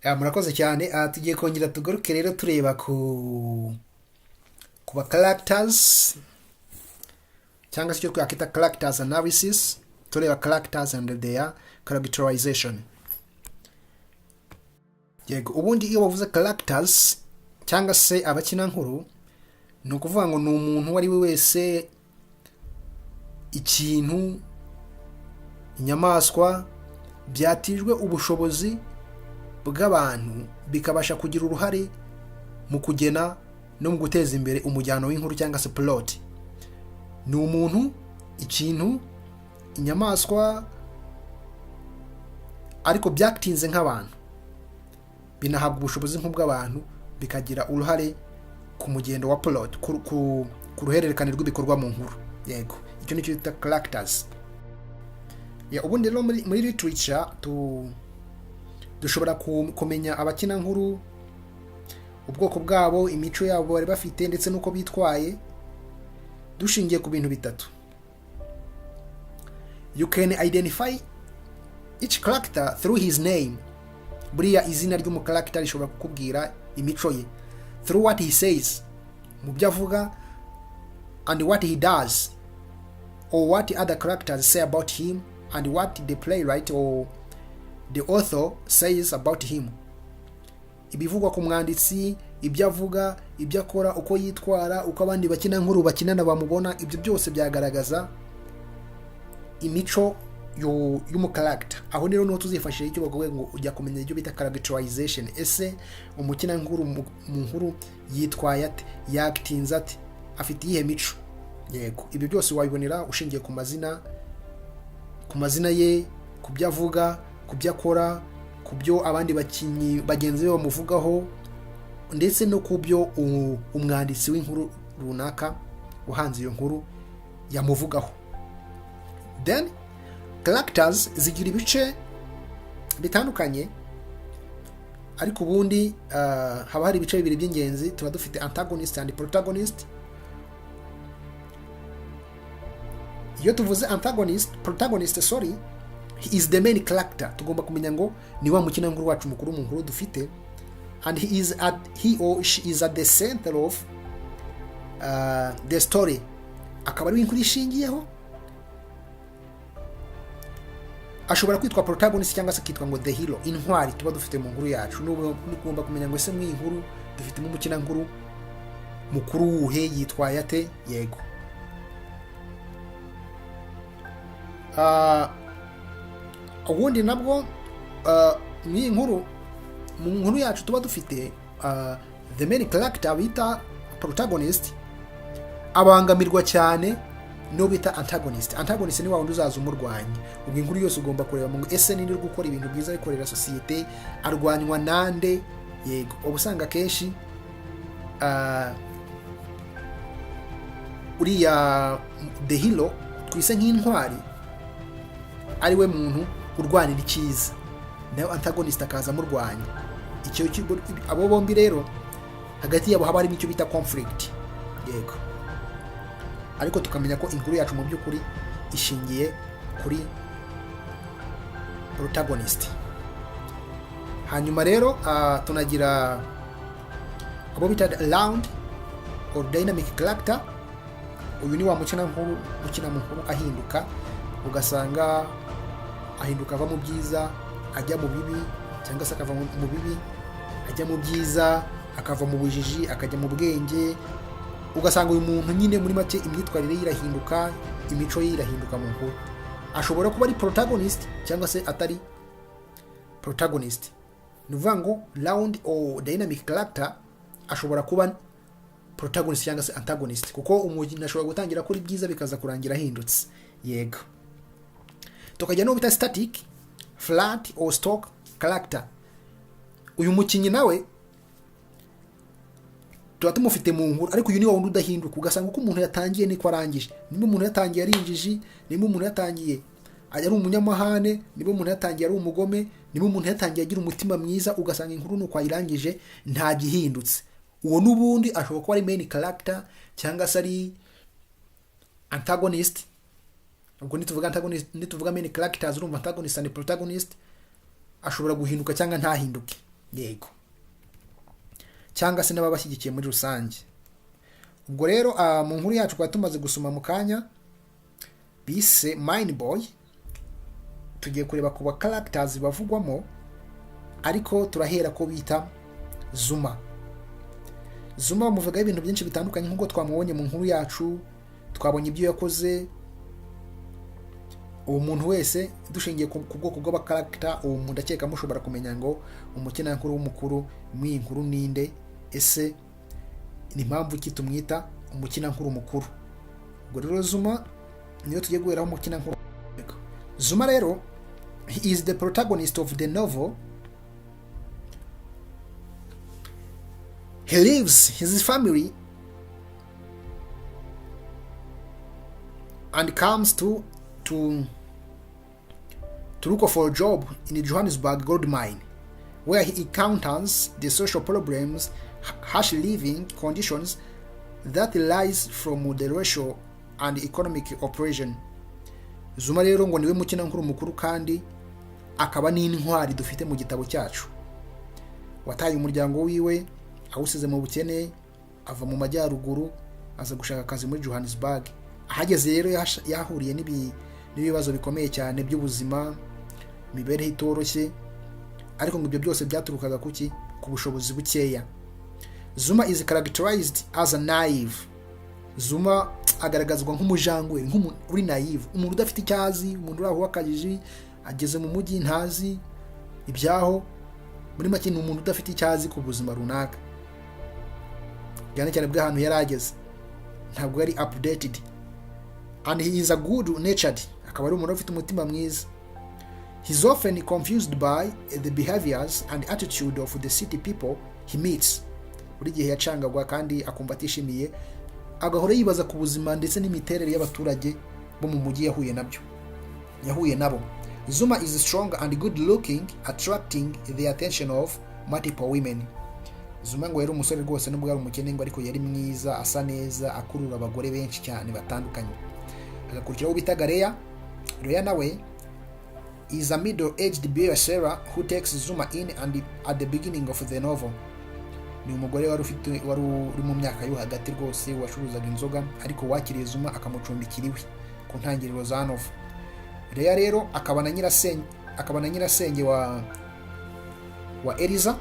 Murakoze cyane. Tugiye kongera tugaruke rero tureba ku ba characters cyangwa se icyo twakwita characters analysis, tureba characters and their characterization. Yego, ubundi iyo bavuze characters cyangwa se abakinankuru ni ukuvuga ngo ni umuntu uwo ari we wese, ikintu, inyamaswa byatijwe ubushobozi bw'abantu bikabasha kugira uruhare mu kugena no mu guteza imbere umujyano w'inkuru cyangwa se plot. Ni umuntu, ikintu, inyamaswa ariko byatinze nk'abantu, binahabwa ubushobozi nk'ubw'abantu, bikagira uruhare ku mugendo wa plot, ku ruhererekane rw'ibikorwa mu nkuru. Yego, icyo nicyo bita characters. Ubundi rero muri literature dushobora kumenya abakinankuru, ubwoko bwabo, imico yabo bari bafite ndetse n'uko bitwaye dushingiye ku bintu bitatu. You can identify each character through his name. Buriya izina ry'umukarakita rishobora kukubwira imico ye through what he says, mu byo avuga, and what he does, or what other characters say about him, and what the playwright or the author says about him. Ibivugwa ku mwanditsi, ibyo avuga, ibyo akora, uko yitwara, uko abandi bakina nkuru bakinana bamubona, ibyo byose byagaragaza imico y'umukarakita. Aho rero niho tuzifashisha icyo bagowe ngo ujya kumenya ibyo bita characterization. Ese umukina nkuru mu nkuru yitwaye ate, yakitinze ate, afite iyihe mico? Yego, ibyo byose wabibonera ushingiye ku mazina ye, ku byo avuga, ku byo akora, ku byo abandi bakinyi bagenzi be bamuvugaho, ndetse no ku byo umwanditsi w'inkuru runaka uhanze iyo nkuru yamuvugaho. Then characters zigira ibice bitandukanye, ariko ubundi haba hari ibice bibiri by'ingenzi. Tuba dufite antagonist and protagonist. Iyo tuvuze protagonist, he is the main character. Tugomba kumenya ngo ni wa mukina nkuru wacu mukuru mu nkuru dufite, and he or she is at the center of the story. Akaba ari inkuru ishingiyeho. Ashobora kwitwa protagonist cyangwa se kitwa ngo the hero, intwari tuba dufite mu nkuru yacu. Nugomba kumenya ngo ese mu inkuru dufitemo umukina nkuru mukuru wuhe, yitwaye ate. Yego, ubundi nabwo mu nkuru yacu tuba dufite the main character bita protagonist, abangamirwa cyane no bita antagonist. Antagonist ni wa wundi uzaza umurwanya. Ubwo inkuru yose ugomba kureba ngo ese ninde uri gukora ibintu byiza bikorera societe, arwanywa nande. Yego, ubusanga kenshi uriya the hero twise nk'intwari ari we muntu urwanira icyiza, nayo antagonist akaza amurwanya. Abo bombi rero hagati yabo haba harimo icyo bita conflict. Yego, ariko tukamenya ko inkuru yacu mu by'ukuri ishingiye kuri protagonist. Hanyuma rero tunagira abo bita round or dynamic character. Uyu ni wa mukina nkuru ukina mu nkuru ahinduka, ugasanga ahinduka ava mu byiza ajya mu bibi, cyangwa se akava mu bibi ajya mu byiza, akava mu bujiji akajya mu bwenge. Ugasanga uyu muntu nyine muri make imyitwarire ye irahinduka, imico ye irahinduka mu nkuru. Ashobora kuba ari protagonist cyangwa se atari protagonist. Ni ukuvuga ngo round or dynamic character ashobora kuba protagonist cyangwa se antagonist, kuko umuntu ashobora gutangira kuri byiza bikaza kurangira ahindutse. Yego, tukajya no bita static, flat or stock character. Uyu mukinyi nawe tuba tumufite mu nkuru, ariko uyu ni wa wundi udahinduka. Ugasanga uko umuntu yatangiye niko arangije. Niba umuntu yatangiye ari injiji, niba umuntu yatangiye ari umunyamahane, niba umuntu yatangiye ari umugome, niba umuntu yatangiye agira umutima mwiza, ugasanga inkuru nuko ayirangije nta gihindutse. Uwo n'ubundi ashobora kuba ari main character cyangwa se ari antagonist. Ubwo nituvuga antagonist, nituvuga main characters, urumva antagonist and protagonist ashobora guhinduka cyangwa ntahinduke. yego, cyangwa se n'ababashyigikiye muri rusange. Ubwo rero mu nkuru yacu twari tumaze gusoma mu kanya bise Mine Boy, tugiye kureba ku ba characters bavugwamo, ariko turahera ko bita Zuma. Zuma bamuvugaho ibintu byinshi bitandukanye nk'uko twamubonye mu nkuru yacu, twabonye ibyo yakoze. Uwo muntu wese dushingiye ku bwoko bw'aba character, uwo muntu akeka mushobora kumenya ngo umukinankuru w'umukuru mw'iyi nkuru ninde, ese ni impamvu ki tumwita umukinankuru mukuru. Ubwo rero Zuma niyo tugiye guheraho umukinankuru. Zuma rero, he is the protagonist of the novel. He leaves his family and comes to look for a job in the Johannesburg gold mine, where he encounters the social problems, harsh living conditions that arise from the racial and economic oppression. Zuma rero ngo niwe mukinankuru mukuru kandi akaba n'intwari dufite mu gitabo cyacu. Wataye umuryango wiwe, awusize mu bukene, ava mu majyaruguru aza gushaka akazi muri Johannesburg. Ahageze rero yahuriye n'ibibazo bikomeye cyane by'ubuzima, imibereho itoroshye, ariko ngo ibyo byose byaturukaga kuki? Ku bushobozi bukeya. Zuma is characterized as a naive. Zuma agaragazwa nk'umujangwe, nk'umuntu uri naive, umuntu udafite icyazi, umuntu uraho wakajiji, ageze mu mujyi ntazi ibyaho, muri make ni umuntu udafite icyazi ku buzima runaka, cyane cyane bw'ahantu yari ageze ntabwo yari updated. And he is a good natured, akaba ari umuntu ufite umutima mwiza. He's often confused by the behaviors and attitude of the city people he meets. Buri gihe yacangagwa kandi akumva atishimiye, agahora yibaza ku buzima ndetse n'imiterere y'abaturage bo mu mujyi yahuye nabo. Zuma is strong and good looking, attracting the attention of multiple women. Zuma ngo yari umusore rwose nubwo yari umukene, ngo ariko yari mwiza, asa neza, akurura abagore benshi cyane batandukanye. Agakurikiraho bita Gareya. Gareya nawe is a middle-aged beer seller who takes Zuma in and at the beginning of the novel. Ni umugore wari uri mu myaka yo hagati rwose, wacuruzaga inzoga ariko wakiriye Zuma akamucumbikira iwe ku ntangiriro za novel. Gareya rero akaba na nyirasenge wa Eliza.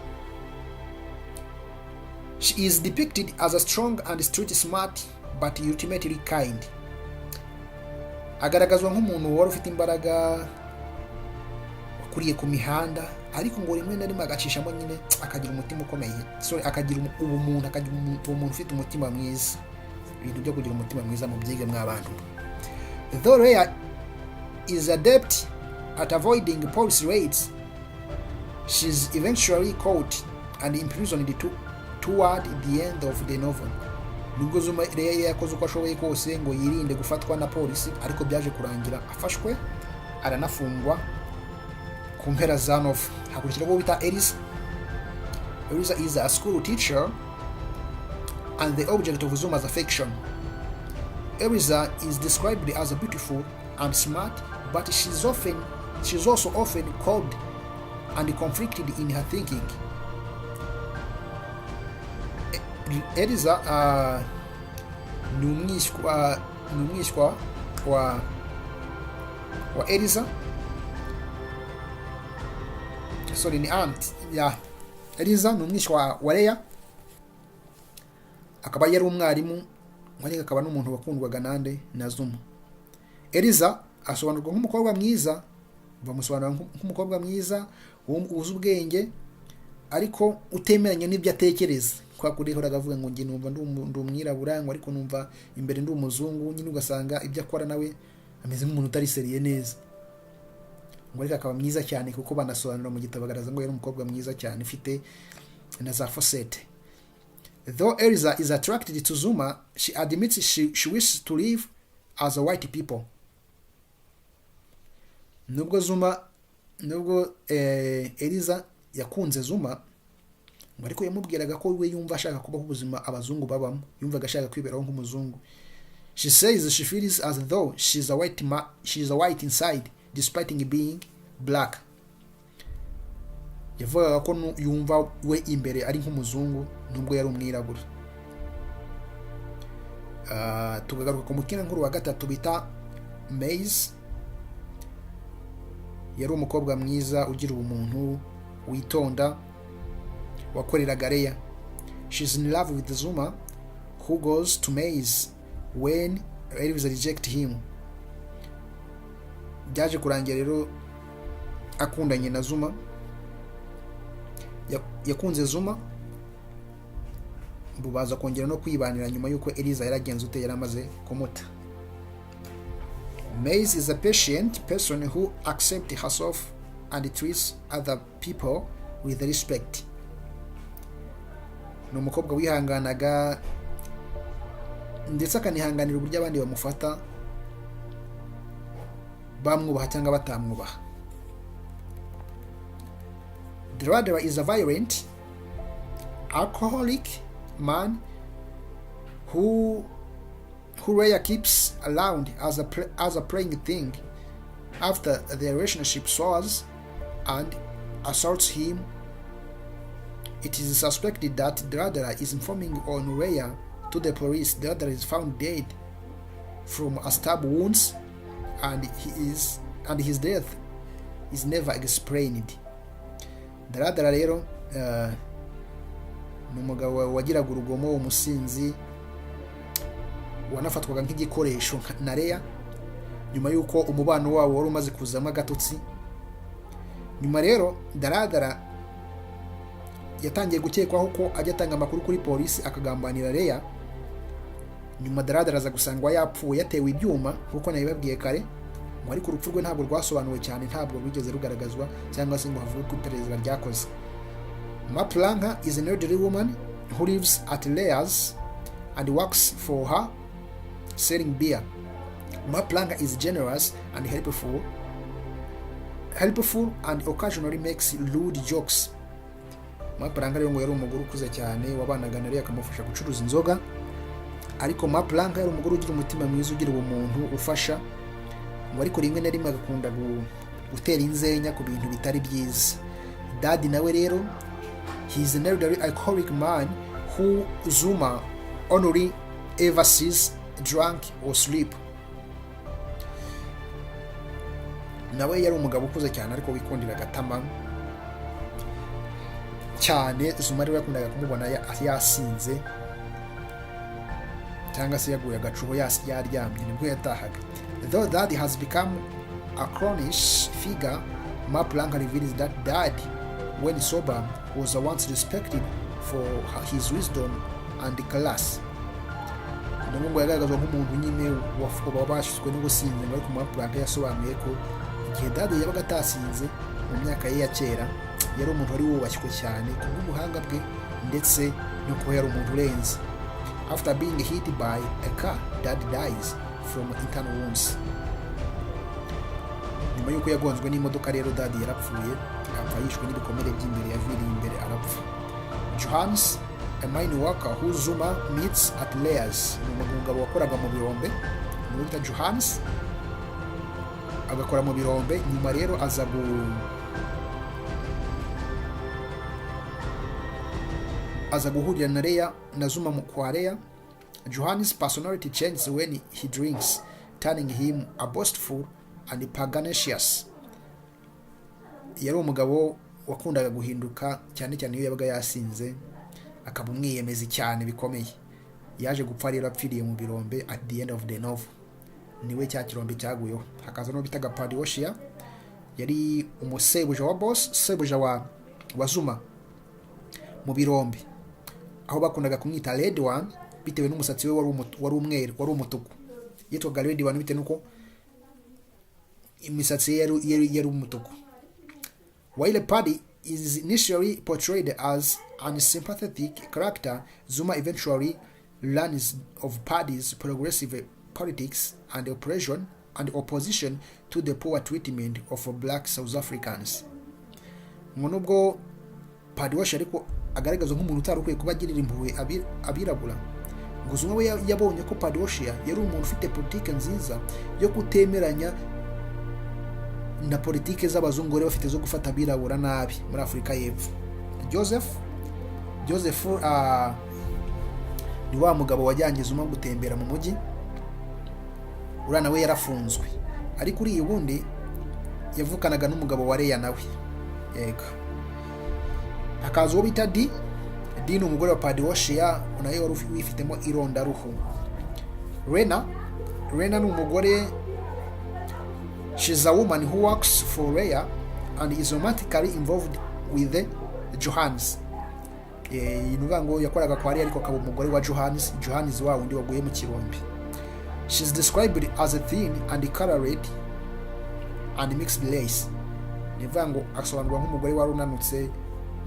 She is depicted as a strong and street smart but ultimately kind. Agaragazwa nk'umuntu wari ufite imbaraga, wakuriye ku mihanda, ariko ngo rimwe na rimwe agacishamo nyine akagira umutima ukomeye, akagira ubumuntu, akagira umuntu ufite umutima mwiza. Ibintu byo kugira umutima mwiza mu byige mw'abantu. Though Rhea is adept at avoiding police raids, she's eventually caught and imprisoned toward the end of the novel. Nubwo Zuma Rhea yakoze uko ashoboye kose ngo yirinde gufatwa na polisi, ariko byaje kurangira afashwe aranafungwa ku mpera za novel. Hakurikiraho bita Eliza. Eliza is a school teacher and the object of Zuma's affection. Eliza is described as beautiful and smart, but she's also often cold and conflicted in her thinking. Eliza ni umwishywa wa Eliza. Sorry, ni aunt ya Eliza, ni umwishywa wa Rhea. Akaba yari umwarimu, ariko akaba n'umuntu wakundwaga nande na Zuma. Eliza asobanurwa nk'umukobwa mwiza, bamusobanura nk'umukobwa mwiza uzi ubwenge, ariko utemeranya n'ibyo atekereza. Kwa kuri horaga avuga ngo nge numva ndi umwirabura, ngo ariko numva imbere ndi umuzungu, nyine ugasanga ibyo akora nawe ameze nk'umuntu utari seriye neza. Ngo ariko akaba mwiza cyane, kuko banasobanura mu gitabo bagaragaza ngo yari umukobwa mwiza cyane ufite na za facette. Though Eliza is attracted to Zuma, she admits she wishes to live as a white people. Nubwo Eliza yakunze Zuma, ariko yamubwiraga ko we yumva ashaka kubaho ubuzima abazungu babamo, yumvaga ashaka kwiberaho nk'umuzungu. She says she feels as though she's a white inside, despite being black. yavugaga ko yumva we imbere ari nk'umuzungu nubwo yari umwirabura. Tugagaruka ku mukinankuru wa gatatu bita Maze. Yari umukobwa mwiza ugira ubumuntu, witonda, wakoreraga Leia. She's in love with Zuma, who goes to Maze when Elvis reject him. Byaje kurangira rero akundanye na Zuma, yakunze Zuma, bubaza kongera no kwibanira nyuma yuko Eliza yaragenze ute yaramaze kumuta. Maze is a patient person who accepts herself and treats other people with respect. Ni umukobwa wihanganaga ndetse akanihanganira uburyo abandi bamufata, bamwubaha cyangwa batamwubaha. Dradra is a violent, alcoholic man who Leia keeps around as a playing thing after their relationship sours and assaults him. It is suspected that Dradra is informing on Leia to the police. Dradra is found dead from a stab wounds, and his death is never explained. Dradra rero ni umugabo wagiraga urugomo, umusinzi, wanafatwaga nk'igikoresho na Leia nyuma yuko umubano wabo wari umaze kuzamo agatotsi. Nyuma rero Dradra yatangiye gukekwaho ko ajya atanga amakuru kuri polisi akagambanira Leia. Nyuma Dradra aza gusangwa yapfuye yatewe ibyuma kuko nabibabwiye kare, ariko urupfu rwe ntabwo rwasobanuwe cyane, ntabwo rwigeze rugaragazwa cyangwa se ngo havugwe ko iperereza ryakoze. Maplanka is an elderly woman who lives at Leia's and works for her selling beer. Maplanka is generous and helpful and occasionally makes lewd jokes. Maplanka rero ngo yari umugore ukuze cyane wabanaga na Leia akamufasha gucuruza inzoga, ariko Maplanka yari umugore ugira umutima mwiza, ugira ubumuntu, ufasha, ngo ariko rimwe na rimwe agakunda gutera inzenya ku bintu bitari byiza. Daddy nawe rero, he is an elderly alcoholic man who Zuma only ever sees drunk or sleep. Nawe yari umugabo ukuze cyane ariko wikundira agatama cyane. Zuma rero yakundaga kumubona yasinze cyangwa se yaguye agacuho yaryamye nibwo yatahaga. Though Daddy has become a clownish figure, Maplanka reveals that Daddy, when sober, was once respected for his wisdom and class. Ngo yagaragazwa nk'umuntu nyine wabashizwe n'ubusinzi, ariko Maplanka yasobanuye ko igihe Daddy yabaga atasinze mu myaka ye ya kera, yari umuntu wari wubashywe cyane kubw'ubuhanga bwe ndetse no kuba yari umuntu urenze. After being hit by a car, Daddy dies from internal wounds. Nyuma yuko yagonzwe n'imodoka rero Daddy yarapfuye, apfa yishwe n'ibikomere by'imbere, yaviriye imbere arapfa. Johannes, a mine worker who Zuma meets at Leia's, ni umugabo wakoraga mu birombe, ni wita Johannes, agakora mu birombe. Nyuma rero aza guhurira na Leia na Zuma kwa Leia. Johannes' personality changes when he drinks, turning him a boastful and pugnacious. Yari umugabo wakundaga guhinduka cyane cyane iyo yabaga yasinze, akaba umwiyemezi cyane bikomeye. Yaje gupfa rero apfiriye mu birombe at the end of the novel. Niwe cya kirombe cyaguyeho. Hakaza no bitaga Padioshia, yari umusebuja wa boss, sebuja wa Zuma mu birombe, aho bakundaga kumwita Red One bitewe n'umusatsi we wari umweru, wari umutuku. Yitwaga Red One bitewe nuko imisatsi yari umutuku. While Paddy is initially portrayed as an unsympathetic character, Zuma eventually learns of Paddy's progressive politics and opposition to the poor treatment of black South Africans. Nubwo Paddy ariko agaragazwa nk'umuntu utarukuye kuba agirira impuhwe abirabura, ngo Zuma we yabonye ko Paddy yari umuntu ufite politike nziza yo kutemeranya na politike z'abazungu bari bafite zo gufata abirabura nabi muri Afurika y'Epfo. Joseph ni wa mugabo wajyanye Zuma gutembera mu mujyi, uriya nawe yarafunzwe, ariko uriya ubundi yavukanaga n'umugabo wa Leya nawe. Yego, hakaza uwo bita D ni umugore wa Padioshia, nawe wari wifitemo irondaruhu. Rena ni umugore, she's a woman who works for Leya and is romantically involved with Johannes. Inuvuga ngo yakoraga kwa Leya ariko akaba umugore wa Johannes wa wundi waguye mu kirombe. She's described as a thin and colored and mixed race. Nivuga ngo asobanurwa nk'umugore wari unanutse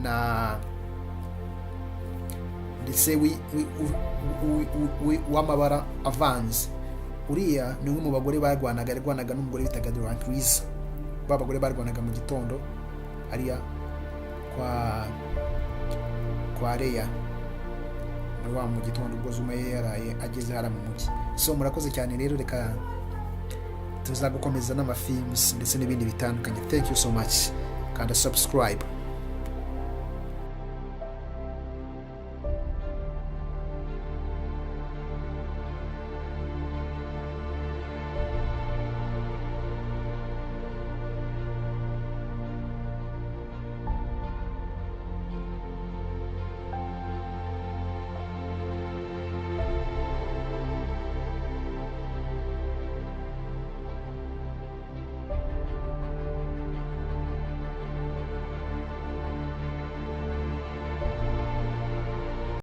na ndetse w'amabara avanze. Uriya ni umwe mu bagore barwanaga n'umugore bitaga Characterization. Bagore barwanaga mu gitondo ariya kwa Leya mu gitondo ubwo Zuma yaraye ageze hara mu mujyi. So murakoze cyane rero, reka tuzagukomeza n'amafilms ndetse n'ibindi bitandukanye. Thank you so much, kanda subscribe.